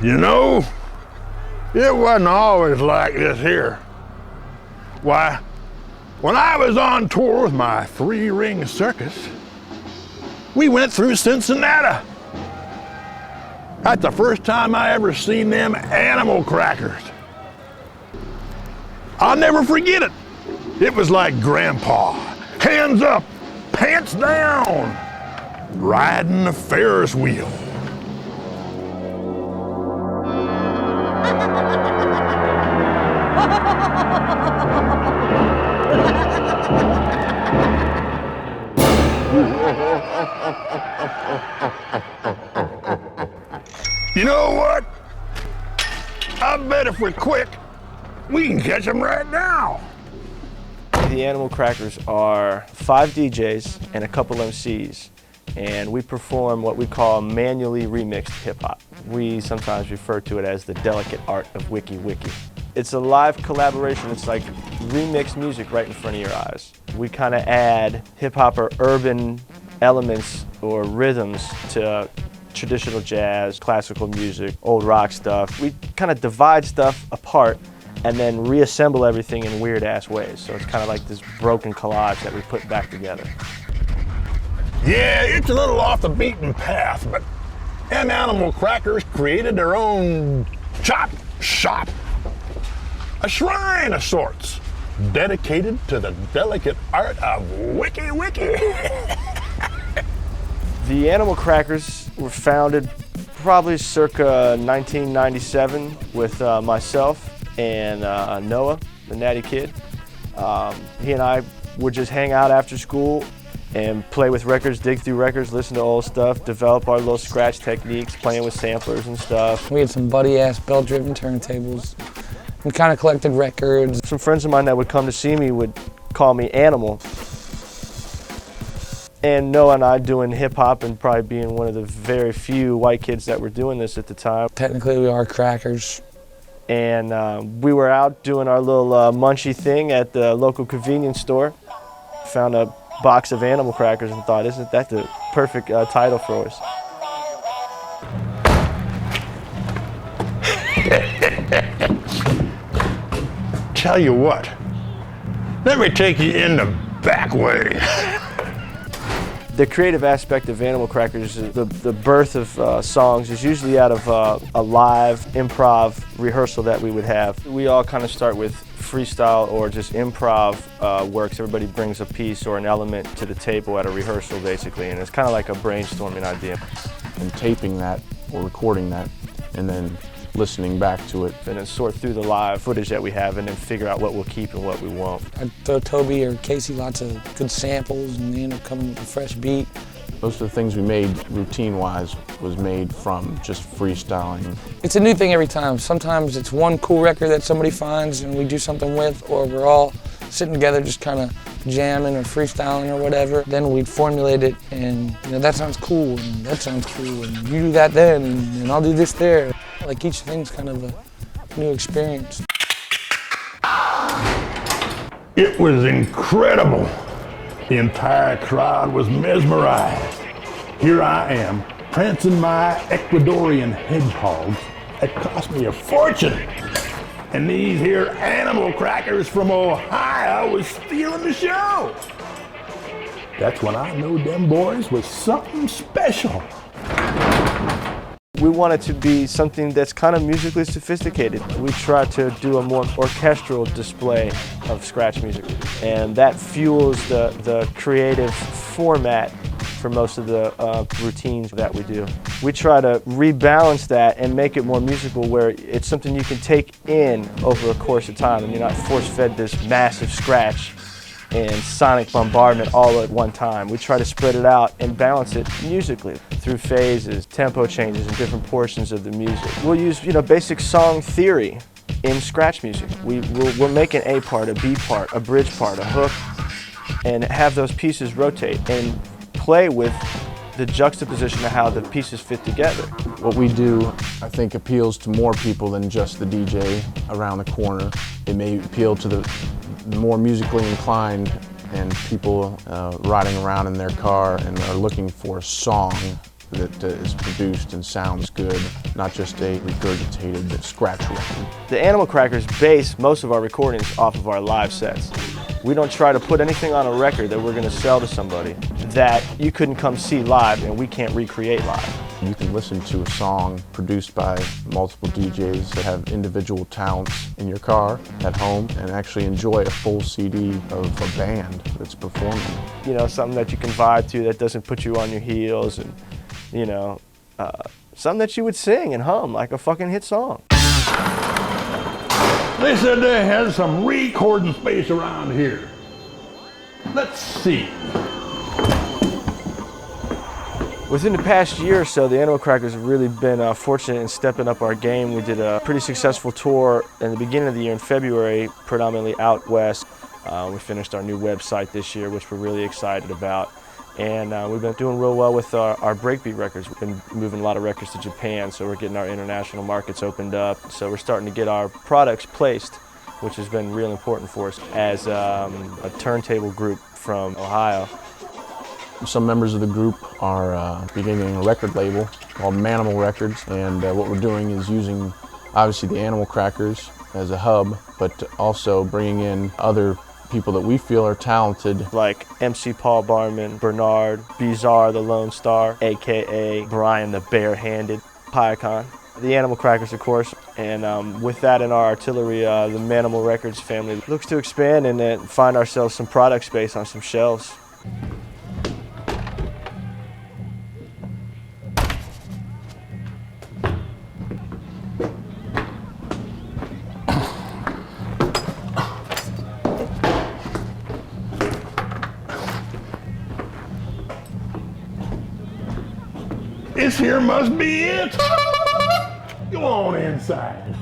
You know, it wasn't always like this here. Why, when I was on tour with my three-ring circus, we went through Cincinnati. That's the first time I ever seen them animal crackers. I'll never forget it. It was like Grandpa, hands up, pants down, riding the Ferris wheel. You know what? I bet if we're quick, we can catch them right now. The Animal Crackers are 5 DJs and a couple MCs, and we perform what we call manually remixed hip-hop. We sometimes refer to it as the delicate art of wiki wiki. It's a live collaboration. It's like remixed music right in front of your eyes. We kind of add hip-hop or urban elements or rhythms to traditional jazz, classical music, old rock stuff. We kind of divide stuff apart and then reassemble everything in weird-ass ways. So it's kind of like this broken collage that we put back together. Yeah, it's a little off the beaten path, but them Animal Crackers created their own chop shop. A shrine of sorts, dedicated to the delicate art of wiki wiki. The Animal Crackers were founded probably circa 1997 with myself and Noah, the Natty Kid. He and I would just hang out after school and play with records, dig through records, listen to old stuff, develop our little scratch techniques, playing with samplers and stuff. We had some buddy-ass belt-driven turntables. We kind of collected records. Some friends of mine that would come to see me would call me Animal. And Noah and I doing hip-hop and probably being one of the very few white kids that were doing this at the time. Technically, we are crackers. And we were out doing our little munchie thing at the local convenience store. Found a box of Animal Crackers and thought, isn't that the perfect title for us? Tell you what, let me take you in the back way. The creative aspect of Animal Crackers, the birth of songs, is usually out of a live improv rehearsal that we would have. We all kind of start with freestyle or just improv works. Everybody brings a piece or an element to the table at a rehearsal, basically, and it's kind of like a brainstorming idea. And taping that or recording that and then listening back to it. And then sort through the live footage that we have and then figure out what we'll keep and what we won't. I throw Toby or Casey lots of good samples and they end up coming with a fresh beat. Most of the things we made routine-wise was made from just freestyling. It's a new thing every time. Sometimes it's one cool record that somebody finds and we do something with, or we're all sitting together just kind of jamming or freestyling or whatever. Then we'd formulate it and, you know, that sounds cool and that sounds cool and you do that then and I'll do this there. Like each thing's kind of a new experience. It was incredible. The entire crowd was mesmerized. Here I am, prancing my Ecuadorian hedgehogs that cost me a fortune. And these here Animal Crackers from Ohio was stealing the show. That's when I knew them boys was something special. We want it to be something that's kind of musically sophisticated. We try to do a more orchestral display of scratch music, and that fuels the creative format for most of the routines that we do. We try to rebalance that and make it more musical, where it's something you can take in over a course of time and you're not force-fed this massive scratch and sonic bombardment all at one time. We try to spread it out and balance it musically through phases, tempo changes, and different portions of the music. We'll use, basic song theory in scratch music. We'll make an A part, a B part, a bridge part, a hook, and have those pieces rotate and play with the juxtaposition of how the pieces fit together. What we do, I think, appeals to more people than just the DJ around the corner. It may appeal to the more musically inclined and people riding around in their car and are looking for a song that is produced and sounds good, not just a regurgitated scratch record. The Animal Crackers base most of our recordings off of our live sets. We don't try to put anything on a record that we're going to sell to somebody that you couldn't come see live and we can't recreate live. You can listen to a song produced by multiple DJs that have individual talents in your car, at home, and actually enjoy a full CD of a band that's performing. You know, something that you can vibe to that doesn't put you on your heels, and, you know, something that you would sing and hum like a fucking hit song. They said they had some recording space around here. Let's see. Within the past year or so, the Animal Crackers have really been fortunate in stepping up our game. We did a pretty successful tour in the beginning of the year in February, predominantly out west. We finished our new website this year, which we're really excited about. And we've been doing real well with our breakbeat records. We've been moving a lot of records to Japan, so we're getting our international markets opened up. So we're starting to get our products placed, which has been real important for us as a turntable group from Ohio. Some members of the group are beginning a record label called Manimal Records, and what we're doing is using obviously the Animal Crackers as a hub, but also bringing in other people that we feel are talented. Like MC Paul Barman, Bernard, Bizarre the Lone Star, aka Brian the Barehanded, Pyacon. The Animal Crackers, of course, and with that in our artillery, the Manimal Records family looks to expand and then find ourselves some product space on some shelves. This here must be it. Go on inside.